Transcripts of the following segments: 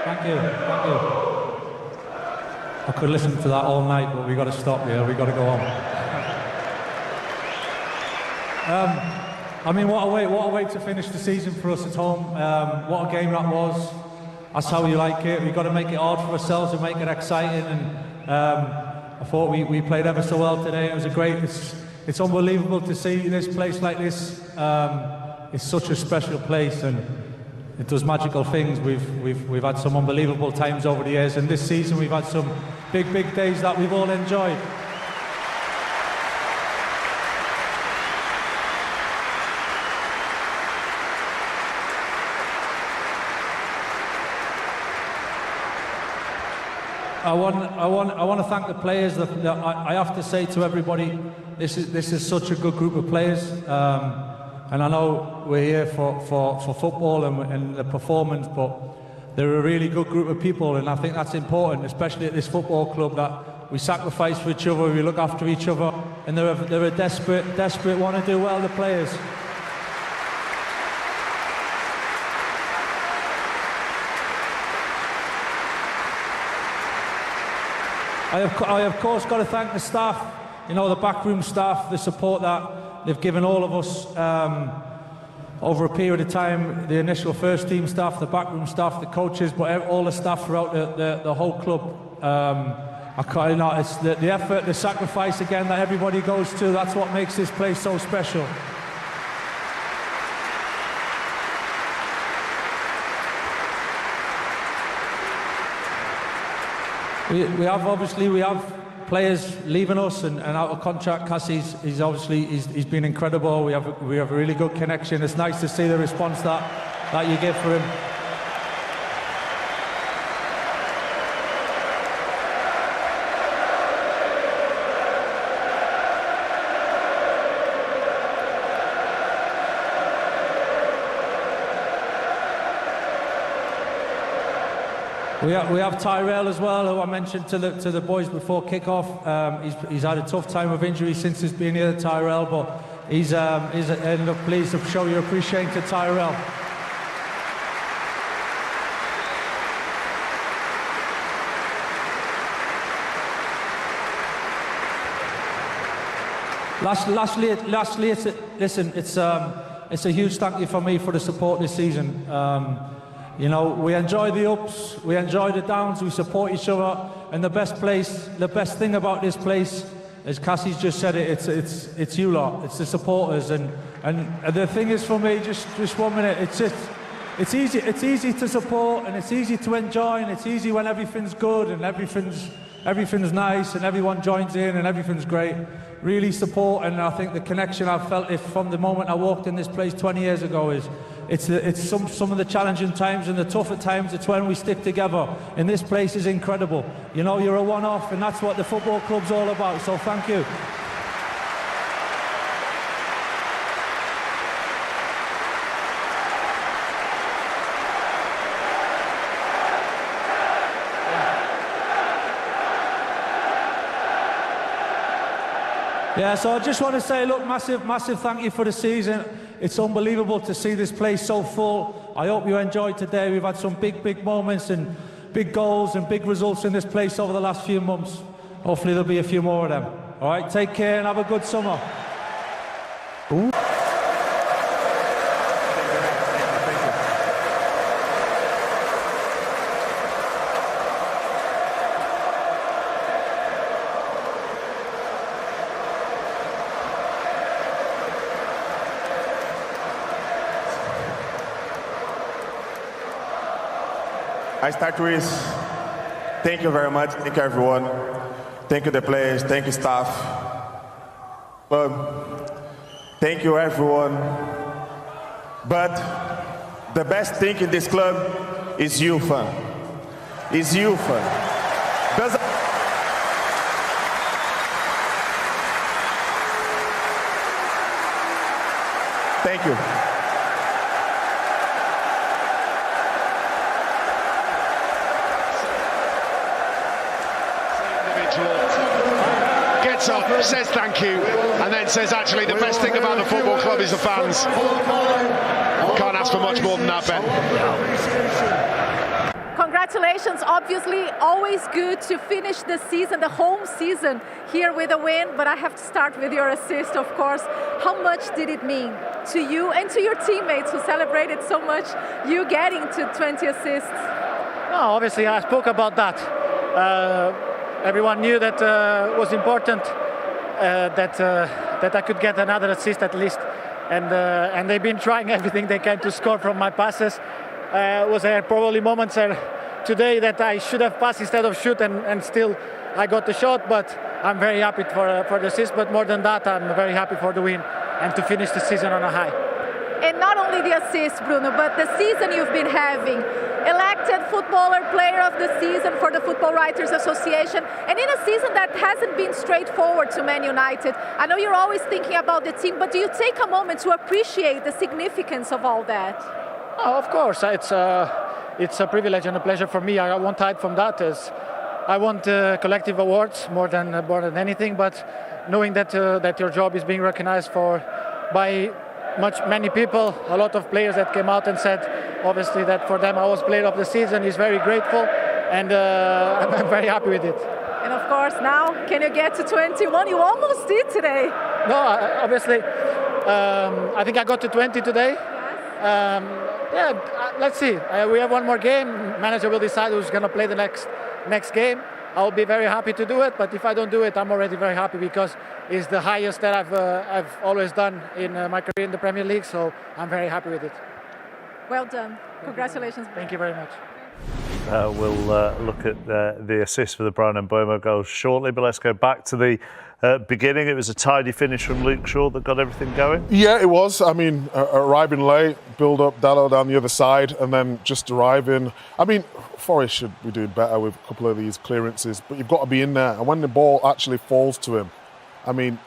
Thank you. I could listen to that all night, but we've got to stop here. We've got to go on. I mean, what a way to finish the season for us at home. What a game that was. That's how you like it. We've got to make it hard for ourselves and make it exciting. And I thought we played ever so well today. It was it's unbelievable to see this place like this. It's such a special place, and it does magical things. We've had some unbelievable times over the years, and this season we've had some big days that we've all enjoyed. I want to thank the players. I have to say to everybody, this is such a good group of players, and I know we're here for football and the performance, but they're a really good group of people, and I think that's important, especially at this football club, that we sacrifice for each other, we look after each other, and they're a desperate want to do well, the players. I of course got to thank the staff, the backroom staff, the support that they've given all of us over a period of time, the initial first team staff, the backroom staff, the coaches, but all the staff throughout the whole club. It's the effort, the sacrifice again that everybody goes to, that's what makes this place so special. We have players leaving us and out of contract. Cassie's he's been incredible. We have a really good connection. It's nice to see the response that you give for him. We have Tyrell as well, who I mentioned to the boys before kick-off. He's had a tough time with injury since he's been here, Tyrell, but he's ended up pleased to show your appreciation to Tyrell. Lastly, it's a huge thank you from me for the support this season. We enjoy the ups, we enjoy the downs, we support each other, and the best thing about this place, as Cassie's just said it, it's you lot, it's the supporters, and the thing is for me, just 1 minute, it's easy to support, and it's easy to enjoy, and it's easy when everything's good and everything's nice and everyone joins in and everything's great. Really support, and I think the connection I've felt from the moment I walked in this place 20 years ago is it's some of the challenging times and the tougher times, it's when we stick together, and this place is incredible. You're a one-off, and that's what the football club's all about, so thank you. Yeah, so I just want to say, look, massive thank you for the season. It's unbelievable to see this place so full. I hope you enjoyed today. We've had some big moments and big goals and big results in this place over the last few months. Hopefully there'll be a few more of them. All right, take care and have a good summer. Ooh. I start with thank you very much, thank you everyone, thank you the players, thank you staff, thank you everyone, but the best thing in this club is you, fan. Is you, fan. Thank you. Gets up, says thank you, and then says actually the best thing about the football club is the fans. Can't ask for much more than that, Ben. Congratulations. congratulations. Obviously, always good to finish the season, the home season, here with a win. But I have to start with your assist, of course. How much did it mean to you and to your teammates who celebrated so much, you getting to 20 assists? No, obviously, I spoke about that. Everyone knew that it was important that I could get another assist at least. And they've been trying everything they can to score from my passes. Was there probably moments today that I should have passed instead of shoot, and still I got the shot. But I'm very happy for the assist. But more than that, I'm very happy for the win and to finish the season on a high. And not only the assist, Bruno, but the season you've been having. Elected Footballer Player of the Season for the Football Writers Association, and in a season that hasn't been straightforward to Man United. I know you're always thinking about the team, but do you take a moment to appreciate the significance of all that? Oh, of course, it's a privilege and a pleasure for me. I won't hide from that. I want collective awards more than anything, but knowing that your job is being recognized by many people, a lot of players that came out and said, obviously, that for them I was Player of the Season, is very grateful, and I'm very happy with it. And of course, now, can you get to 21? You almost did today. No, obviously, I think I got to 20 today. Let's see. We have one more game. Manager will decide who's going to play the next game. I'll be very happy to do it, but if I don't do it, I'm already very happy because it's the highest that I've always done in my career in the Premier League, so I'm very happy with it. Well done. Congratulations. Thank you very much. We'll look at the assist for the Brown and Bomo goal shortly, but let's go back to the beginning. It was a tidy finish from Luke Shaw that got everything going. Yeah, it was. I mean, arriving late, build up, Dallo down the other side, and then just arriving. I mean, Forest should be doing better with a couple of these clearances, but you've got to be in there. And when the ball actually falls to him, I mean,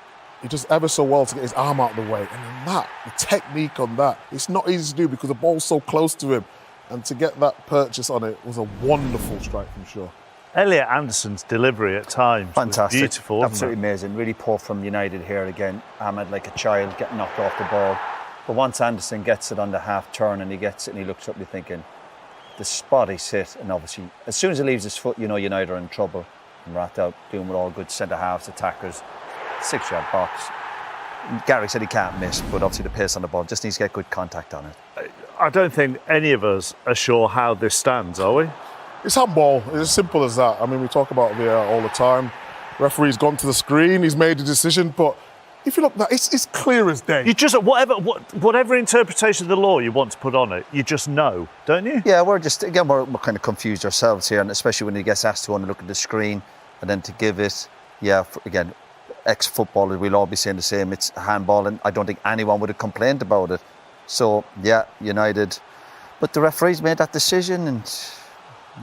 he does ever so well to get his arm out of the way. And then the technique on that, it's not easy to do because the ball's so close to him. And to get that purchase on it was a wonderful strike from Shaw. Elliot Anderson's delivery at times fantastic, was beautiful. absolutely amazing. Really poor from United here again. Ahmed like a child getting knocked off the ball. But once Anderson gets it on the half turn and he gets it and he looks up, you're thinking, the spot he's hit, and obviously as soon as he leaves his foot, you know United are in trouble. And Rat out doing what all good centre halves, attackers, 6-yard box. Gary said he can't miss, but obviously the pace on the ball just needs to get good contact on it. I don't think any of us are sure how this stands, are we? It's handball. It's as simple as that. I mean, we talk about VAR all the time. Referee's gone to the screen, he's made a decision, but if you look at that, it's clear as day. You just, whatever interpretation of the law you want to put on it, you just know, don't you? Yeah, we're kind of confused ourselves here, and especially when he gets asked to go and look at the screen and then to give it, again, ex-footballers, we'll all be saying the same, it's handball, and I don't think anyone would have complained about it. So, yeah, United. But the referees made that decision, and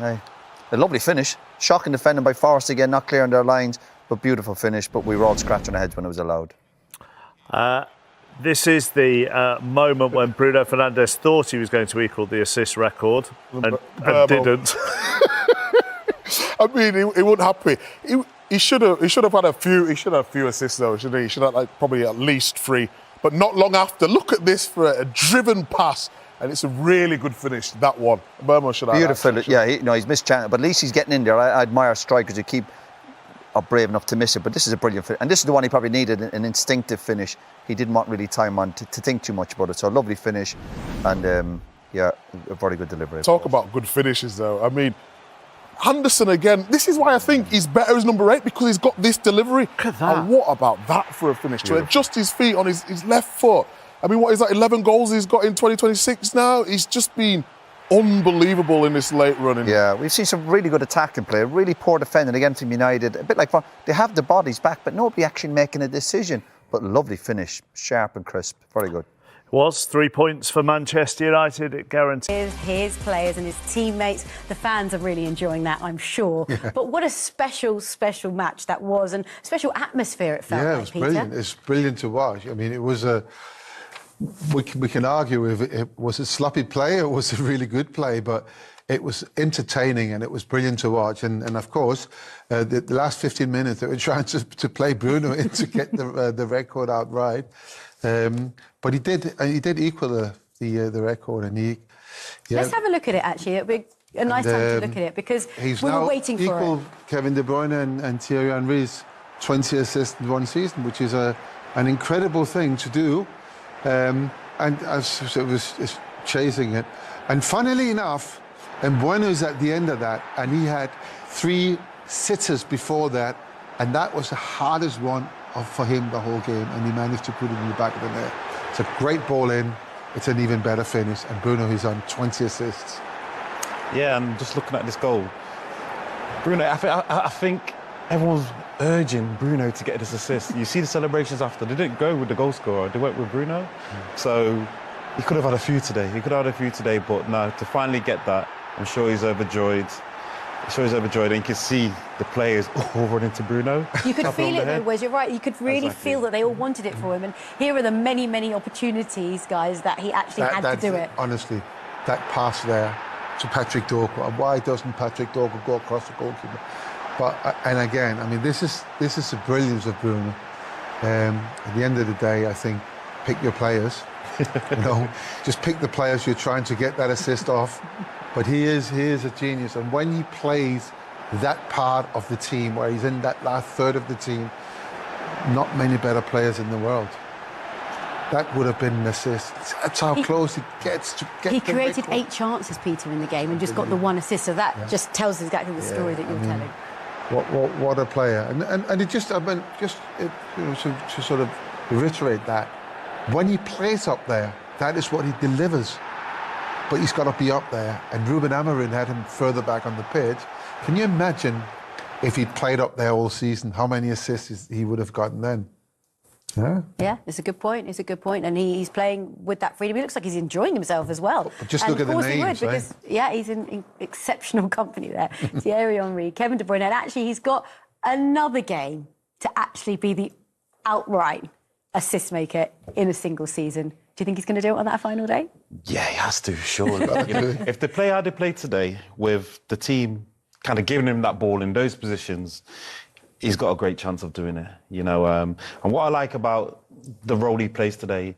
a lovely finish. Shocking defending by Forest again, not clearing their lines, but beautiful finish. But we were all scratching our heads when it was allowed. This is the moment when Bruno Fernandes thought he was going to equal the assist record and didn't. I mean, he wasn't happy. He should have had a few. He should have a few assists though, shouldn't he? He should have probably at least 3. But not long after, look at this for a driven pass, and it's a really good finish. That one, Burma should have. Beautiful, he's missed chance, but at least he's getting in there. I admire strikers who are brave enough to miss it. But this is a brilliant finish, and this is the one he probably needed, an instinctive finish. He didn't want really time on to think too much about it. So a lovely finish, and a very good delivery. Talk about good finishes, though. I mean, Anderson again, this is why I think he's better as number 8, because he's got this delivery. Look at that. And what about that for a finish? To adjust his feet on his left foot. I mean, what is that, 11 goals he's got in 2026 now? He's just been unbelievable in this late running. Yeah, we've seen some really good attacking play, really poor defending again from United. A bit like they have the bodies back, but nobody actually making a decision. But lovely finish, sharp and crisp, very good. Was 3 points for Manchester United. It guarantees his players and his teammates. The fans are really enjoying that, I'm sure. Yeah. But what a special match that was, and special atmosphere it felt like, it was brilliant. It's brilliant to watch. I mean, it was a... We can argue if it was a sloppy play or it was a really good play, but it was entertaining and it was brilliant to watch. And of course, the last 15 minutes, they were trying to play Bruno in to get the record out right. But he did equal the record, and he. Yeah. Let's have a look at it. Actually, it'd be a nice time to look at it, because he's we now were waiting for equal it. Kevin De Bruyne and Thierry Henry's 20 assists in one season, which is an incredible thing to do. And as it was chasing it. And funnily enough, Mbuenu's at the end of that, and he had 3 sitters before that, and that was the hardest one for him the whole game, and he managed to put it in the back of the net. It's a great ball in, it's an even better finish, and Bruno is on 20 assists. Yeah, and just looking at this goal, Bruno, I think everyone's urging Bruno to get this assist. You see the celebrations after, they didn't go with the goal scorer, they went with Bruno. So he could have had a few today, but no, to finally get that, I'm sure he's overjoyed. And you can see the players all running to Bruno. You could feel it though, Wes, you're right. You could really feel that they all wanted it for him. And here are the many, many opportunities, guys, that he actually had to do it. Honestly, that pass there to Patrick Dorco. Why doesn't Patrick Dorco go across the goalkeeper? But and again, I mean, this is the brilliance of Bruno. At the end of the day, I think pick your players. Just pick the players you're trying to get that assist off. But he is a genius, and when he plays that part of the team, where he's in that last third of the team, not many better players in the world. That would have been an assist. That's how close he gets to get. He created 8 chances, Peter, in the game, and just got the 1 assist. So that just tells exactly the story that you're telling. What a player! And it just, to sort of reiterate that, when he plays up there, that is what he delivers. But he's got to be up there, and Ruben Amorim had him further back on the pitch. Can you imagine if he'd played up there all season, how many assists he would have gotten then? Yeah, it's a good point. And he's playing with that freedom. He looks like he's enjoying himself as well. But just look at the names, because he's in exceptional company there. Thierry Henry, Kevin De Bruyne, and actually he's got another game to actually be the outright assist maker in a single season. Do you think he's going to do it on that final day? Yeah, he has to, surely. If they play how they played today, with the team kind of giving him that ball in those positions, he's got a great chance of doing it. And what I like about the role he plays today,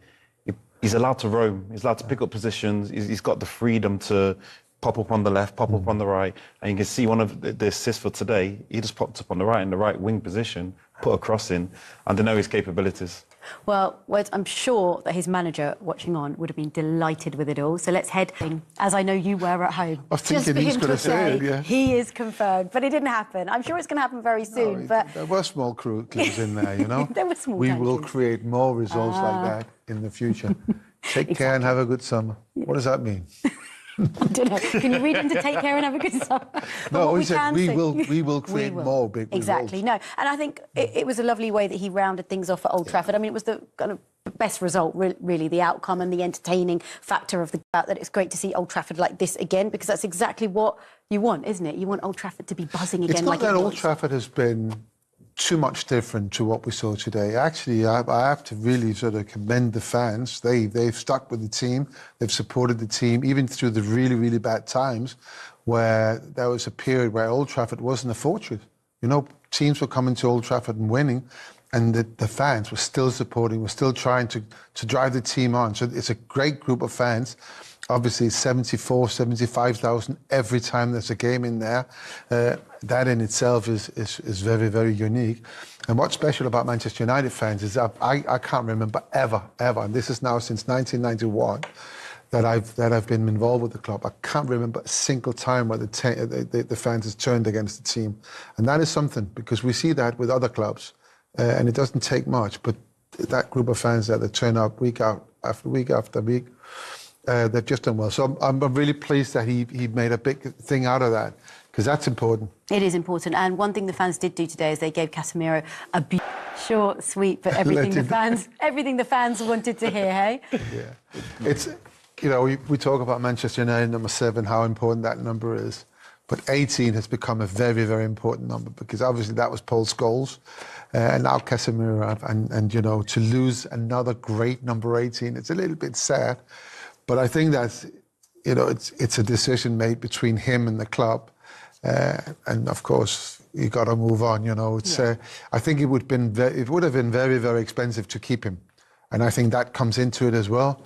he's allowed to roam. He's allowed to pick up positions. He's got the freedom to pop up on the left, pop up on the right. And you can see one of the assists for today, he just popped up on the right in the right wing position, put a cross in, and they know his capabilities. Well, Wes, I'm sure that his manager watching on would have been delighted with it all. So let's head in, as I know you were at home. I was thinking he's going to say it, yeah. He is confirmed, but it didn't happen. I'm sure it's going to happen very soon. But there were small clues in there, There were small We will create more results like that in the future. Take care and have a good summer. What does that mean? I don't know. Can you read him to take care and have a good summer? No, he said we will create more big Exactly, results. no. And I think it was a lovely way that he rounded things off at Old Trafford. I mean, it was the kind of best result, really, the outcome and the entertaining factor of the fact that it's great to see Old Trafford like this again, because that's exactly what you want, isn't it? You want Old Trafford to be buzzing again. It's not that Old Trafford has been too much different to what we saw today. Actually, I have to really sort of commend the fans. They've stuck with the team. They've supported the team, even through the really, really bad times where there was a period where Old Trafford wasn't a fortress. Teams were coming to Old Trafford and winning, and the fans were still supporting, were still trying to drive the team on. So it's a great group of fans. Obviously, 75,000 every time there's a game in there. That in itself is very, very unique. And what's special about Manchester United fans is I can't remember ever, and this is now since 1991, that I've been involved with the club. I can't remember a single time where the fans has turned against the team. And that is something, because we see that with other clubs, and it doesn't take much, but that group of fans that turn up week after week, they've just done well. So I'm really pleased that he made a big thing out of that, because that's important. It is important. And one thing the fans did do today is they gave Casemiro a short, sweet, but everything the fans wanted to hear, hey? Yeah. It's, we talk about Manchester United number 7, how important that number is. But 18 has become a very, very important number, because obviously that was Paul Scholes, and now Casemiro. And to lose another great number 18, it's a little bit sad. But I think that's, it's a decision made between him and the club. And of course, you got to move on, I think it would have been very, very expensive to keep him. And I think that comes into it as well.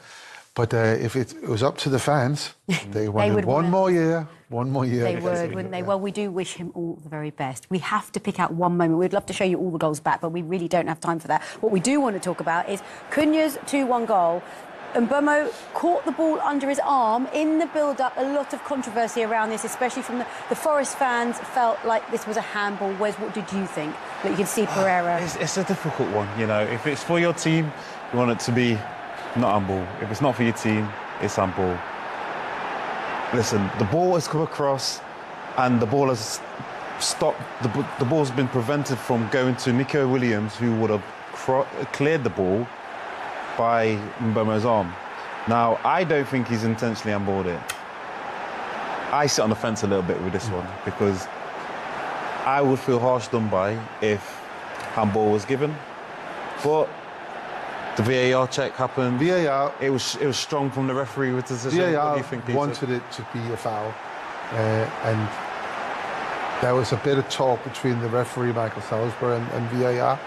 But if it was up to the fans, they wanted one more year, One more year. They would, wouldn't they? Well, we do wish him all the very best. We have to pick out one moment. We'd love to show you all the goals back, but we really don't have time for that. What we do want to talk about is Cunha's 2-1 goal. Mbeumo caught the ball under his arm in the build-up. A lot of controversy around this, especially from the Forest fans. Felt like this was a handball. Wes, what did you think? That you could see Pereira. It's a difficult one, you know. If it's for your team, you want it to be not handball. If it's not for your team, it's handball. Listen, the ball has come across, and the ball has stopped. The ball's been prevented from going to Nico Williams, who would have cleared the ball by Mbeumo's arm. Now, I don't think he's intentionally handballed it. I sit on the fence a little bit with this one, because I would feel harsh done by if handball was given. But the VAR check happened. VAR. It was strong from the referee with the decision. VAR What do you think, Peter? wanted it to be a foul, and there was a bit of talk between the referee Michael Salisbury and VAR.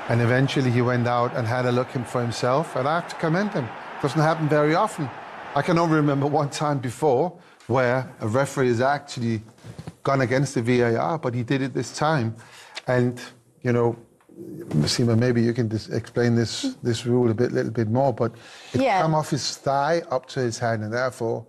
And eventually he went out and had a look for himself, and I have to commend him. Doesn't happen very often. I can only remember one time before where a referee has actually gone against the VAR, but he did it this time. And, you know, Seema, maybe you can explain this rule a little bit more, but it come off his thigh up to his hand, and therefore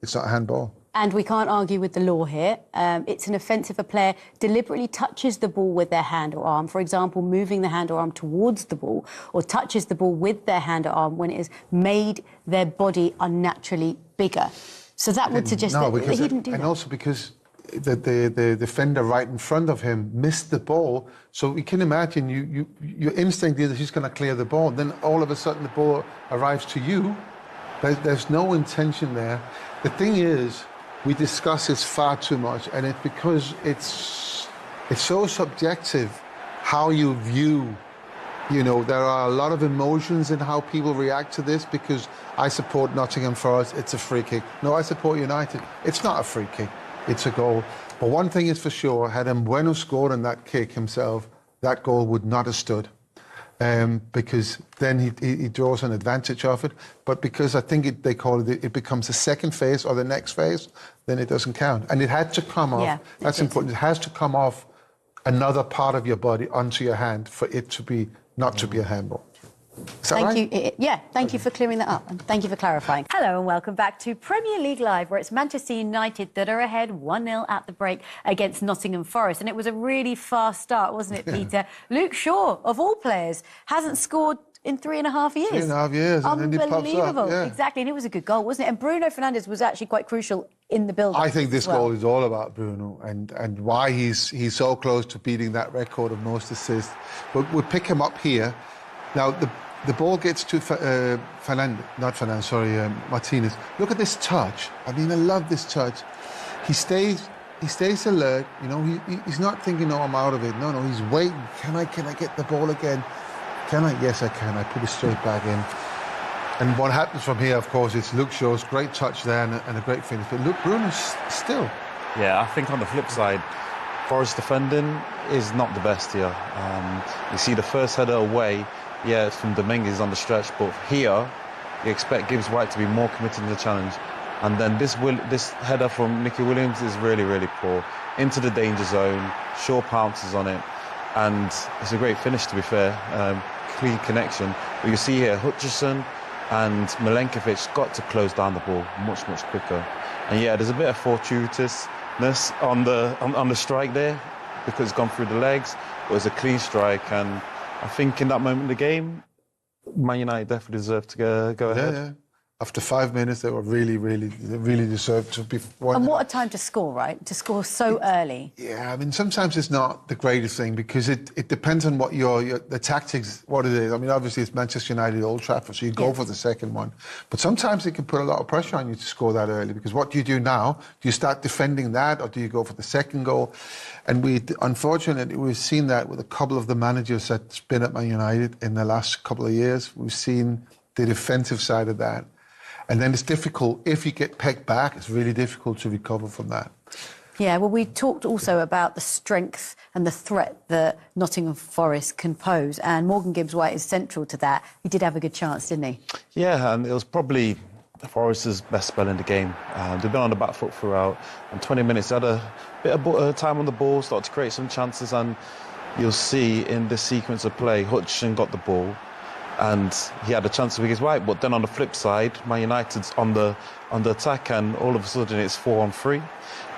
it's not a handball. And we can't argue with the law here. It's an offence if a player deliberately touches the ball with their hand or arm, for example, moving the hand or arm towards the ball, or touches the ball with their hand or arm when it has made their body unnaturally bigger. So that would suggest that he didn't do that. And also because the defender right in front of him missed the ball, so you can imagine your instinct is he's going to clear the ball, then all of a sudden the ball arrives to you. There's no intention there. The thing is, we discuss this far too much, and it's because it's so subjective how you view. You know, there are a lot of emotions in how people react to this, because I support Nottingham Forest, it's a free kick. No, I support United, it's not a free kick, it's a goal. But one thing is for sure, had Mbeumo scored on that kick himself, that goal would not have stood. Because then he draws an advantage of it. But because I think they call it becomes the second phase or the next phase, then it doesn't count. And it had to come off. Yeah, that's important. It has to come off another part of your body onto your hand for it to be not to be a handball. Is that right? Thank you. Yeah, thank you for clearing that up, and thank you for clarifying. Hello and welcome back to Premier League Live, where it's Manchester United that are ahead 1-0 at the break against Nottingham Forest. And it was a really fast start, wasn't it, Peter? Luke Shaw, of all players, hasn't scored in 3.5 years. 3.5 years, and then he pops up. Unbelievable. Yeah. Exactly, and it was a good goal, wasn't it? And Bruno Fernandes was actually quite crucial in the build-up. I think this goal is all about Bruno and why he's so close to beating that record of most assists. But we'll pick him up here. Now, the ball gets to Martinez. Look at this touch. I mean, I love this touch. He stays alert. You know, he's not thinking, "Oh, I'm out of it." No, he's waiting. Can I get the ball again? Can I? Yes, I can. I put it straight back in. And what happens from here, of course, is Luke Shaw's great touch there and a great finish. But look, Bruno's still. Yeah, I think on the flip side, Forest defending is not the best here. You see the first header away. Yeah, it's from Dominguez on the stretch, but here you expect Gibbs White to be more committed to the challenge. And then this header from Nicky Williams is really, really poor. Into the danger zone, Shaw pounces on it, and it's a great finish, to be fair. Clean connection. But you see here, Hutchison and Milenkovic got to close down the ball much, much quicker. And yeah, there's a bit of fortuitousness on the strike there, because it's gone through the legs. It was a clean strike, and I think in that moment of the game, Man United definitely deserved to go ahead. Yeah. After 5 minutes, they really deserved to be won. And what a time to score, right? To score so early. Yeah, I mean, sometimes it's not the greatest thing, because it depends on what the tactics, what it is. I mean, obviously it's Manchester United, Old Trafford, so you go for the second one. But sometimes it can put a lot of pressure on you to score that early, because what do you do now? Do you start defending that, or do you go for the second goal? And unfortunately, we've seen that with a couple of the managers that's been at Man United in the last couple of years. We've seen the defensive side of that. And then it's difficult, if you get pegged back, it's really difficult to recover from that. Yeah, well, we talked also about the strength and the threat that Nottingham Forest can pose, and Morgan Gibbs-White is central to that. He did have a good chance, didn't he? Yeah, and it was probably Forest's best spell in the game. They've been on the back foot throughout, and 20 minutes had a bit of time on the ball, started to create some chances, and you'll see in this sequence of play, Hutchinson got the ball, and he had a chance to pick his right. But then on the flip side, Man United's on the attack, and all of a sudden it's 4-on-3.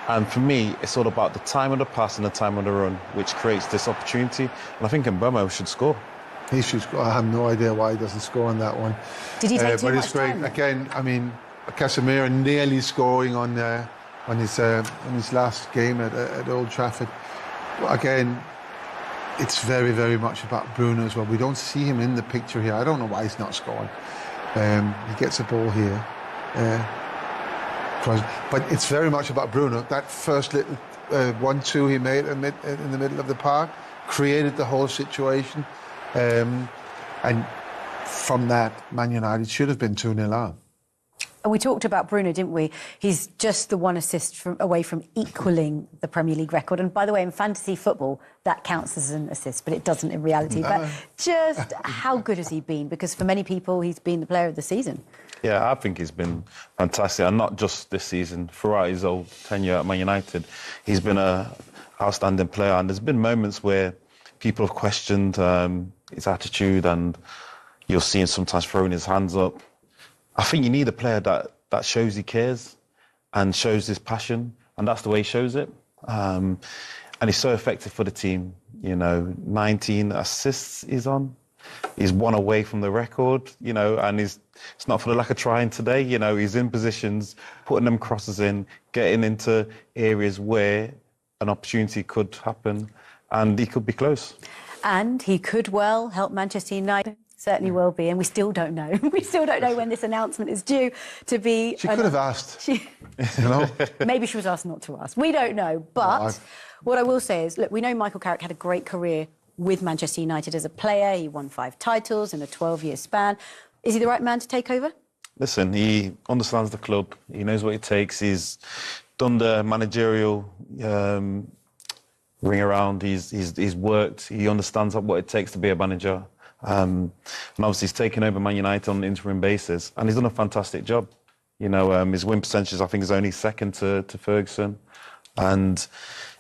And for me, it's all about the time of the pass and the time of the run, which creates this opportunity. And I think Mbeumo should score. He should score. I have no idea why he doesn't score on that one. Did he take too but much it's great. time? Again, I mean, Casemiro nearly scoring on his last game at Old Trafford. Again, it's very, very much about Bruno as well. We don't see him in the picture here. I don't know why he's not scoring. He gets a ball here. But it's very much about Bruno. That first little 1-2 he made in the middle of the park created the whole situation. And from that, Man United should have been 2-0 up. And we talked about Bruno, didn't we? He's just the one assist away from equalling the Premier League record. And by the way, in fantasy football, that counts as an assist, but it doesn't in reality. No. But just how good has he been? Because for many people, he's been the player of the season. Yeah, I think he's been fantastic, and not just this season. Throughout his whole tenure at Man United, he's been an outstanding player. And there's been moments where people have questioned his attitude, and you'll see him sometimes throwing his hands up. I think you need a player that shows he cares and shows his passion, and that's the way he shows it. And he's so effective for the team. 19 assists he's on. He's one away from the record, and it's not for the lack of trying today. He's in positions, putting them crosses in, getting into areas where an opportunity could happen, and he could be close. And he could well help Manchester United. Certainly will be, and we still don't know. We still don't know when this announcement is due to be. She could have asked. Maybe she was asked not to ask. We don't know. But what I will say is, look, we know Michael Carrick had a great career with Manchester United as a player. He won 5 titles in a 12-year span. Is he the right man to take over? Listen, he understands the club. He knows what it takes. He's done the managerial ring around. He's worked. He understands what it takes to be a manager. And obviously he's taken over Man United on an interim basis, and he's done a fantastic job. His win percentage, I think, is only second to Ferguson, and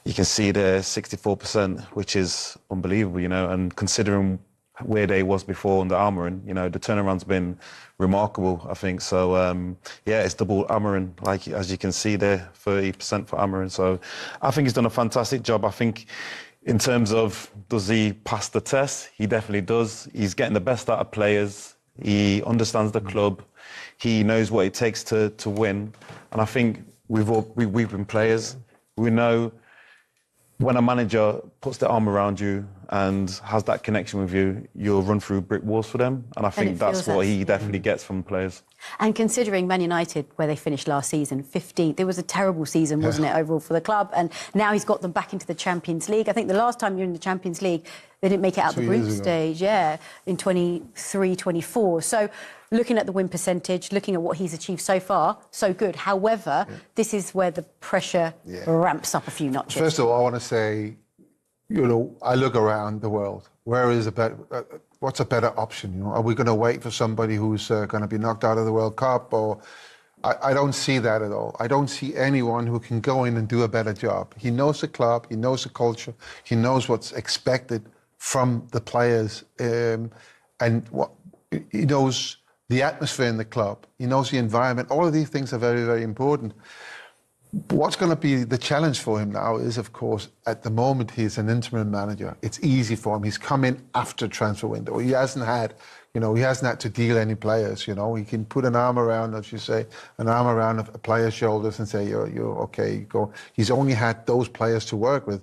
you can see there 64%, which is unbelievable. And considering where they was before under Almiron, the turnaround's been remarkable, I think. So it's double Almiron, as you can see there, 30% for Almiron. So I think he's done a fantastic job. I think, in terms of, does he pass the test? He definitely does. He's getting the best out of players. He understands the club. He knows what it takes to win. And I think we've been players. We know when a manager puts their arm around you and has that connection with you, you'll run through brick walls for them. And I think that's what he definitely gets from players. And considering Man United, where they finished last season, 15th, it was a terrible season, wasn't it, overall for the club? And now he's got them back into the Champions League. I think the last time you were in the Champions League, they didn't make it out the group stage, in 23-24. So looking at the win percentage, looking at what he's achieved so far, so good. However, this is where the pressure ramps up a few notches. First of all, I want to say, I look around the world. Where is what's a better option? Are we going to wait for somebody who's going to be knocked out of the World Cup? Or I don't see that at all. I don't see anyone who can go in and do a better job. He knows the club, he knows the culture, he knows what's expected from the players, and he knows the atmosphere in the club, he knows the environment. All of these things are very, very important. What's going to be the challenge for him now is, of course, at the moment he's an interim manager. It's easy for him. He's come in after transfer window. He hasn't had to deal any players. He can put an arm around, as you say, an arm around a player's shoulders and say, you're okay, go. He's only had those players to work with.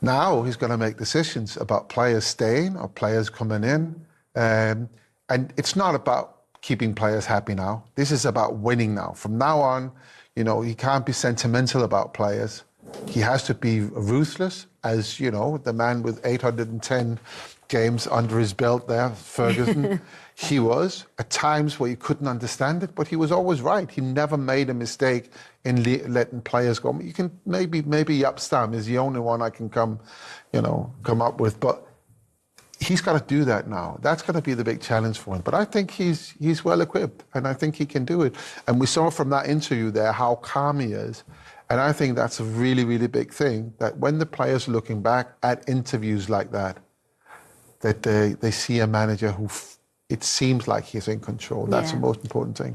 Now he's going to make decisions about players staying or players coming in. And it's not about keeping players happy now. This is about winning now. From now on, he can't be sentimental about players. He has to be ruthless, as, the man with 810 games under his belt there, Ferguson. He was, at times where you couldn't understand it, but he was always right. He never made a mistake in letting players go. You can maybe Yapstam is the only one I can come up with, but he's got to do that now. That's going to be the big challenge for him. But I think he's well equipped, and I think he can do it. And we saw from that interview there how calm he is. And I think that's a really, really big thing, that when the players are looking back at interviews like that, that they see a manager who it seems like he's in control. That's the most important thing.